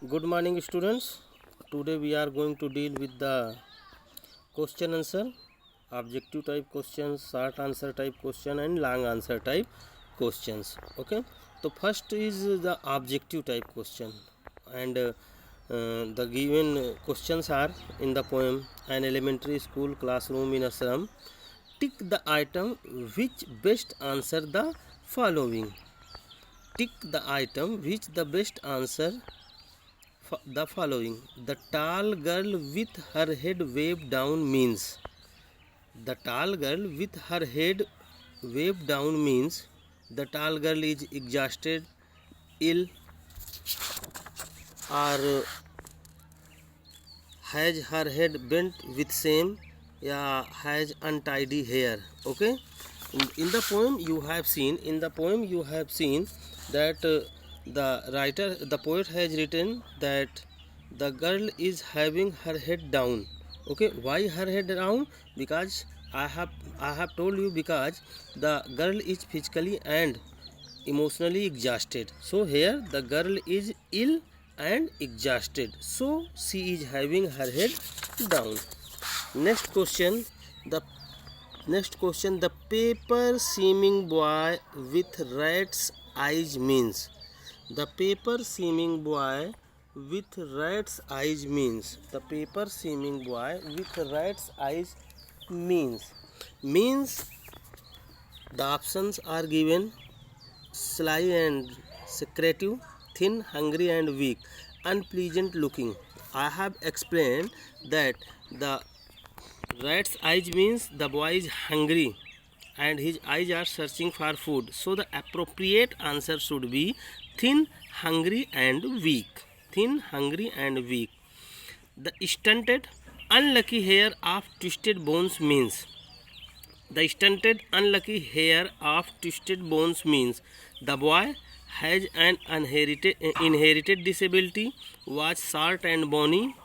Good morning, students. Today we are going to deal with the question answer, objective type questions, short answer type question, and long answer type questions. Okay. So first is the objective type question, and the given questions are in the poem. An elementary school classroom in Assam. Tick the item which best answer the following. Tick the item which the best answer the following. The tall girl with her head waved down means. The tall girl with her head waved down means the tall girl is exhausted, ill, or has her head bent with shame, yeah, has untidy hair. Okay. In the poem you have seen. That the poet has written that the girl is having her head down. Okay, why her head down? Because I have told you, because the girl is physically and emotionally exhausted. So here the girl is ill and exhausted, so she is having her head down. Next question. The paper seeming boy with rat's eyes means. The paper seeming boy with rat's eyes means. The paper seeming boy with rat's eyes means the options are given: sly and secretive, thin, hungry and weak, unpleasant looking. I have explained that the rat's eyes means the boy is hungry and his eyes are searching for food. So the appropriate answer should be thin, hungry and weak. Thin, hungry and weak. The stunted, unlucky hair of twisted bones means. The stunted, unlucky hair of twisted bones means the boy has an inherited disability, was short and bony.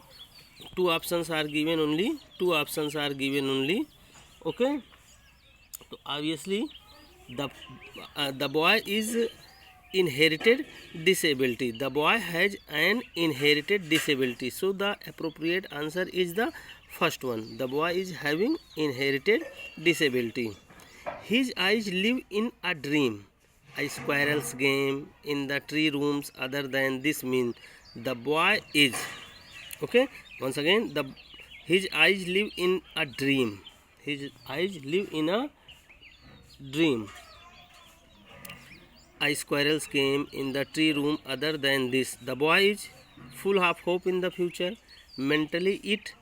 Two options are given only. Okay. So obviously the boy is inherited disability. The boy has an inherited disability. So the appropriate answer is the first one. The boy is having inherited disability. His eyes live in a dream. A squirrel's game in the tree rooms. Other than this means the boy is. Okay. Once again, his eyes live in a dream. His eyes live in a dream. A squirrel's game in the tree room. Other than this, the boy is full of hope in the future. Mentally it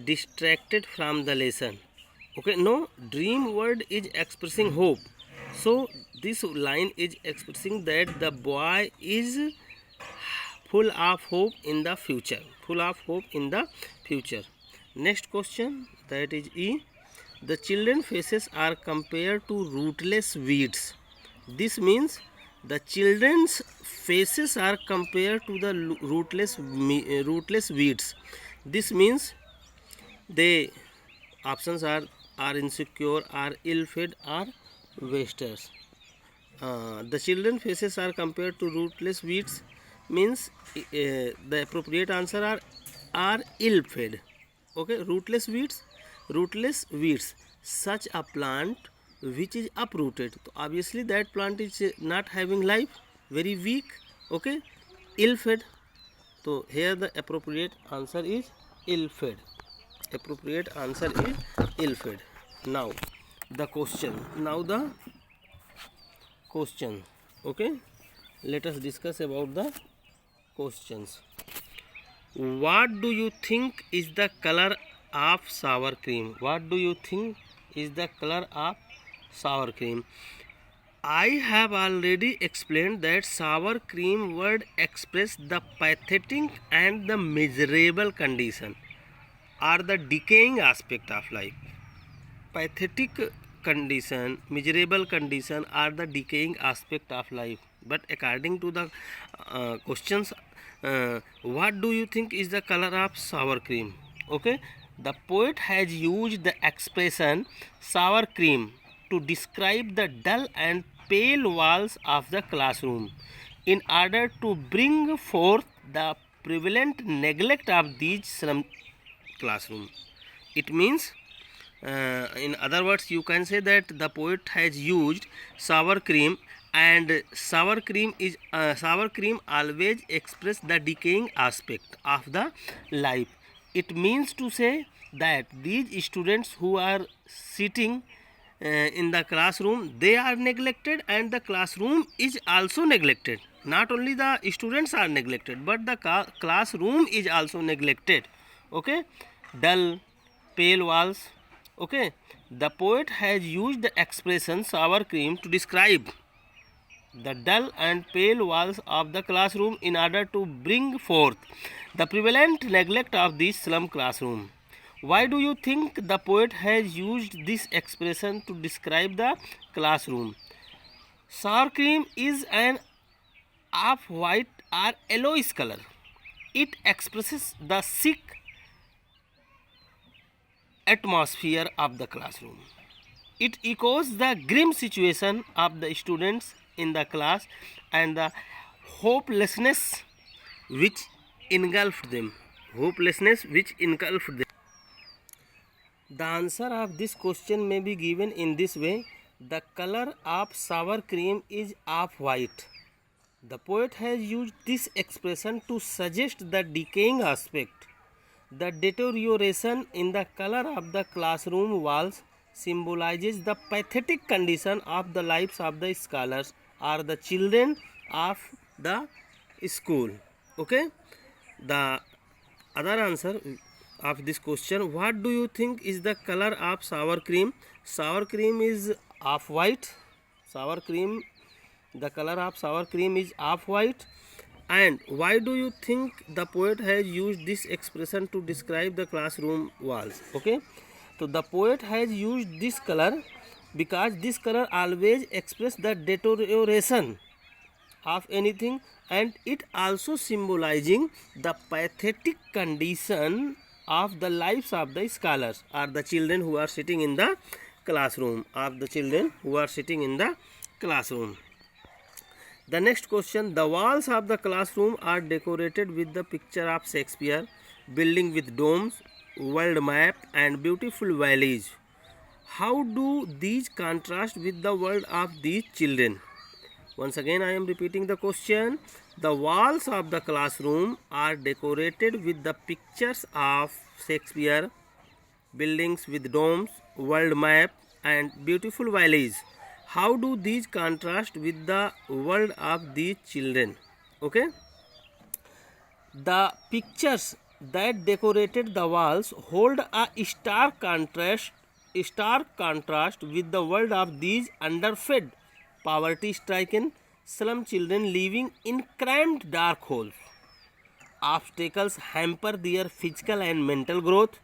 distracted from the lesson. Okay, no, dream word is expressing hope. So this line is expressing that the boy is full of hope in the future. Next question, that is E. The children's faces are compared to rootless weeds. This means the children's faces are compared to the rootless weeds. This means they options are insecure, are ill-fed, are wasters. The children's faces are compared to rootless weeds means the appropriate answer are ill-fed. Okay, rootless weeds, such a plant which is uprooted. So obviously that plant is not having life, very weak. Okay, ill-fed. So here the appropriate answer is ill-fed. Now the question. Okay, let us discuss about the questions. What do you think is the color of sour cream? I have already explained that sour cream word express the pathetic and the miserable condition or the decaying aspect of life. Pathetic condition, miserable condition are the decaying aspect of life. But according to the questions, what do you think is the color of sour cream? Okay, the poet has used the expression sour cream to describe the dull and pale walls of the classroom in order to bring forth the prevalent neglect of these slum classroom. It means, in other words, you can say that the poet has used sour cream, and sour cream always express the decaying aspect of the life. It means to say that these students who are sitting in the classroom, they are neglected, and the classroom is also neglected. Not only the students are neglected, but the classroom is also neglected. Okay, dull, pale walls. Okay, the poet has used the expression sour cream to describe the dull and pale walls of the classroom in order to bring forth the prevalent neglect of this slum classroom. Why do you think the poet has used this expression to describe the classroom? Sour cream is an off-white or yellowish color. It expresses the sick atmosphere of the classroom. It echoes the grim situation of the students in the class and the hopelessness which engulfed them. The answer of this question may be given in this way. The color of sour cream is off-white. The poet has used this expression to suggest the decaying aspect. The deterioration in the color of the classroom walls symbolizes the pathetic condition of the lives of the scholars or the children of the school. Okay, the other answer of this question, what do you think is the color of sour cream? Sour cream is off-white. The color of sour cream is off-white. And why do you think the poet has used this expression to describe the classroom walls? Okay, so the poet has used this color because this color always expresses the deterioration of anything, and it also symbolizing the pathetic condition of the lives of the scholars or the children who are sitting in the classroom. The next question, the walls of the classroom are decorated with the picture of Shakespeare, building with domes, world map and beautiful valleys. How do these contrast with the world of these children? Once again I am repeating the question. The walls of the classroom are decorated with the pictures of Shakespeare, buildings with domes, world map and beautiful valleys. How do these contrast with the world of these children? Okay, the pictures that decorated the walls hold a stark contrast with the world of these underfed, poverty-stricken slum children living in cramped dark holes. Obstacles hamper their physical and mental growth.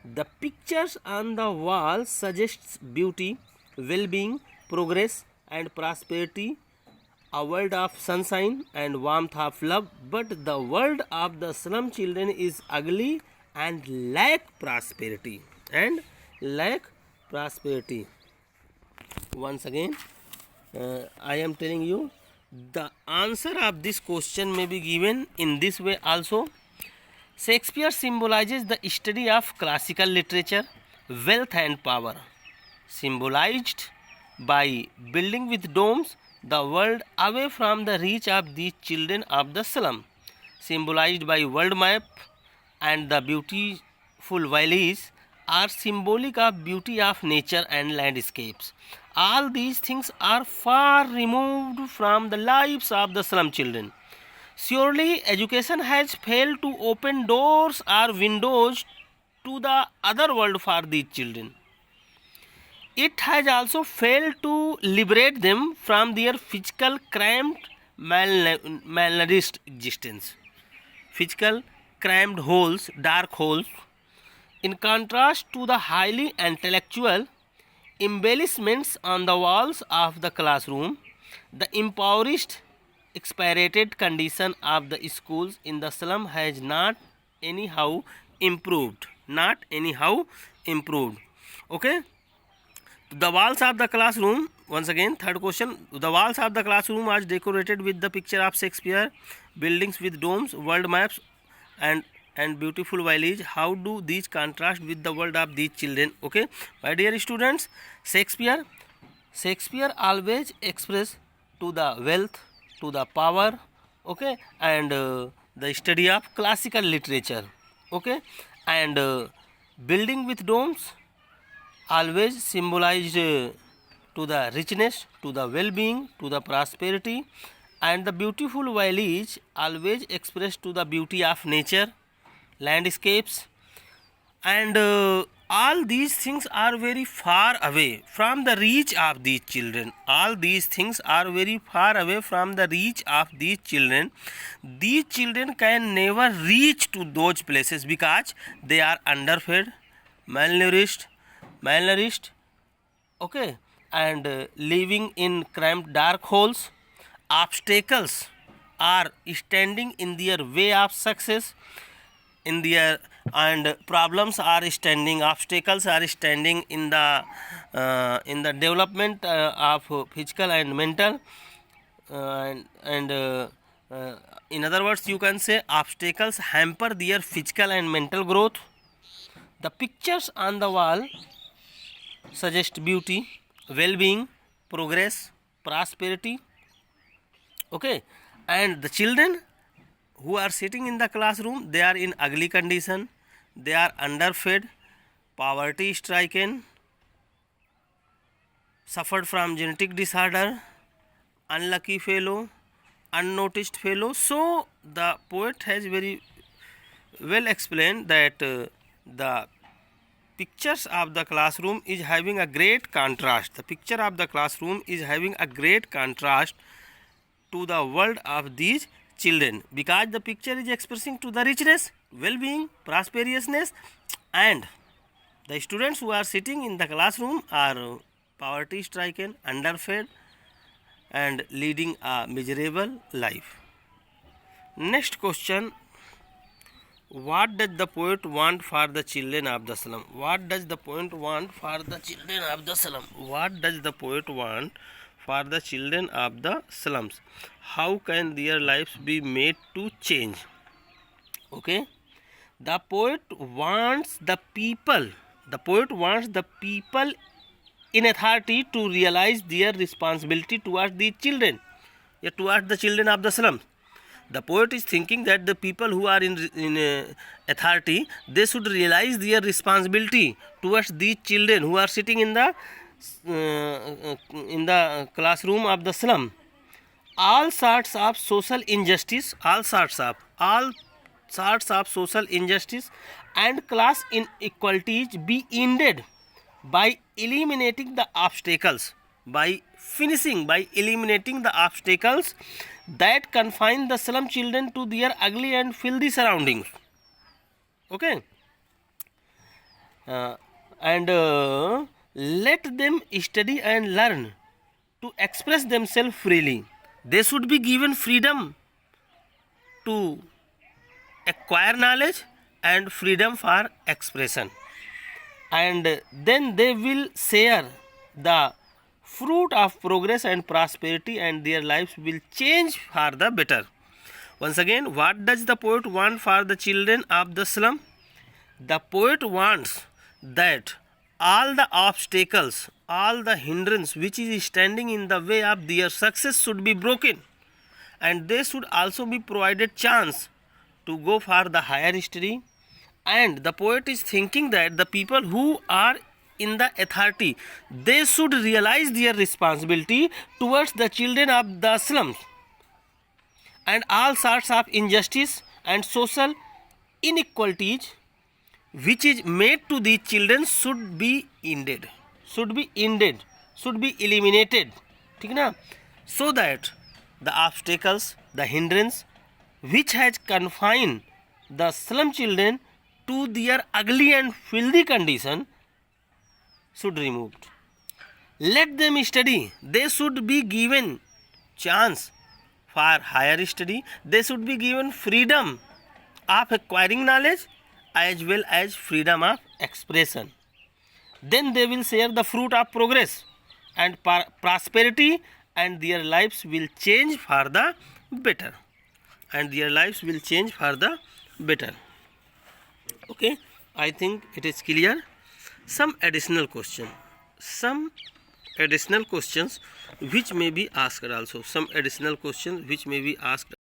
The pictures on the wall suggests beauty, well-being, progress and prosperity, a world of sunshine and warmth of love, but the world of the slum children is ugly and lack prosperity. Once again, I am telling you, the answer of this question may be given in this way also. Shakespeare symbolizes the study of classical literature, wealth and power, symbolized by building with domes the world away from the reach of these children of the slum, symbolized by world map and the beautiful valleys are symbolic of beauty of nature and landscapes. All these things are far removed from the lives of the slum children. Surely education has failed to open doors or windows to the other world for these children. It has also failed to liberate them from their physical cramped, malnourished existence. Physical cramped holes, dark holes. In contrast to the highly intellectual embellishments on the walls of the classroom, the impoverished, expirated condition of the schools in the slum has not anyhow improved. Okay. The walls of the classroom, once again, third question. The walls of the classroom are decorated with the picture of Shakespeare, buildings with domes, world maps and beautiful village. How do these contrast with the world of these children? Okay, my dear students, Shakespeare always express to the wealth, to the power, okay, and the study of classical literature, okay, and building with domes always symbolized to the richness, to the well-being, to the prosperity, and the beautiful village always expressed to the beauty of nature, landscapes, and all these things are very far away from the reach of these children. All these things are very far away from the reach of these children. These children can never reach to those places because they are underfed, malnourished, okay, and living in cramped dark holes. Obstacles are standing in their way of success, in their, and problems are standing, obstacles are standing in the development of physical and mental, in other words you can say obstacles hamper their physical and mental growth. The pictures on the wall suggest beauty, well-being, progress, prosperity, okay, and the children who are sitting in the classroom, they are in ugly condition, they are underfed, poverty stricken, suffered from genetic disorder, unlucky fellow, unnoticed fellow. So the poet has very well explained that the pictures of the classroom is having a great contrast. The picture of the classroom is having a great contrast to the world of these children, because the picture is expressing to the richness, well-being, prosperousness, and the students who are sitting in the classroom are poverty stricken, underfed, and leading a miserable life. Next question: what does the poet want for the children of the slum? What does the poet want for the children of the slum? What does the poet want for the children of the slums? How can their lives be made to change? Okay, the poet wants the people in authority to realize their responsibility towards the children, towards the children of the slums. The poet is thinking that the people who are in authority, they should realize their responsibility towards these children who are sitting in the classroom of the slum. All sorts of social injustice, all sorts of social injustice and class inequalities be ended by eliminating the obstacles, by eliminating the obstacles that confine the slum children to their ugly and filthy surroundings. Okay, and let them study and learn to express themselves freely. They should be given freedom to acquire knowledge and freedom for expression, and then they will share the fruit of progress and prosperity, and their lives will change for the better. Once again, what does the poet want for the children of the slum? The poet wants that all the obstacles, all the hindrance which is standing in the way of their success should be broken, and they should also be provided chance to go for the higher study. And the poet is thinking that the people who are in the authority, they should realize their responsibility towards the children of the slums, and all sorts of injustice and social inequalities which is made to these children should be ended, should be eliminated, ठीक ना, so that the obstacles, the hindrance which has confined the slum children to their ugly and filthy condition should removed. Let them study. They should be given chance for higher study. They should be given freedom of acquiring knowledge as well as freedom of expression. Then they will share the fruit of progress and prosperity, and their lives will change for the better. And their lives will change for the better. Okay, I think it is clear. Some additional questions which may be asked also. Some additional questions which may be asked